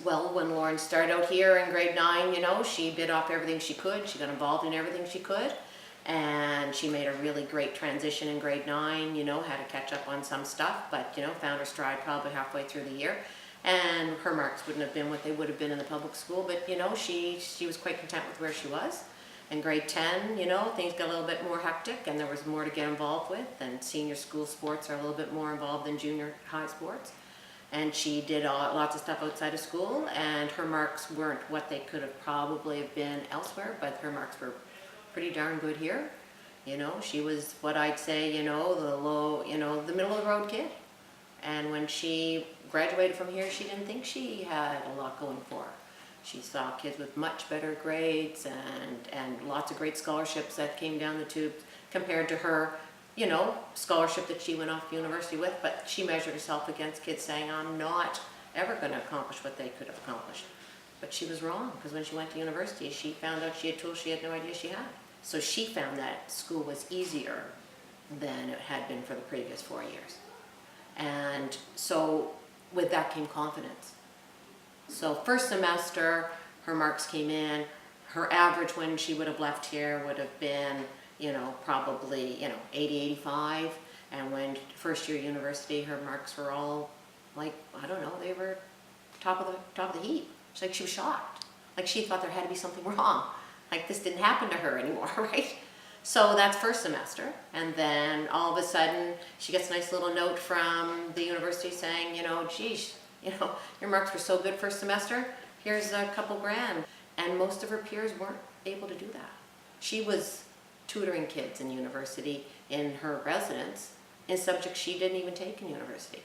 Well, when Lauren started out here in grade 9, she bit off everything she could. She got involved in everything she could. And she made a really great transition in grade 9, had to catch up on some stuff, but, found her stride probably halfway through the year. And her marks wouldn't have been what they would have been in the public school, but, she was quite content with where she was. In grade 10, things got a little bit more hectic and there was more to get involved with, and senior school sports are a little bit more involved than junior high sports. And she did lots of stuff outside of school, and her marks weren't what they could have probably have been elsewhere, but her marks were pretty darn good here. She was what I'd say, the middle of the road kid. And when she graduated from here, she didn't think she had a lot going for her. She saw kids with much better grades and lots of great scholarships that came down the tube compared to her, scholarship that she went off to university with. But she measured herself against kids saying, I'm not ever going to accomplish what they could have accomplished. But she was wrong, because when she went to university, she found out she had tools she had no idea she had. So she found that school was easier than it had been for the previous 4 years. And so with that came confidence. So first semester, her marks came in. Her average when she would have left here would have been, probably, 80, 85. And when first year university, her marks were all like, they were top of the heap. It's like she was shocked. Like she thought there had to be something wrong. Like this didn't happen to her anymore, right? So that's first semester. And then all of a sudden, she gets a nice little note from the university saying, geez, your marks were so good first semester, here's a couple grand. And most of her peers weren't able to do that. She was tutoring kids in university in her residence in subjects she didn't even take in university.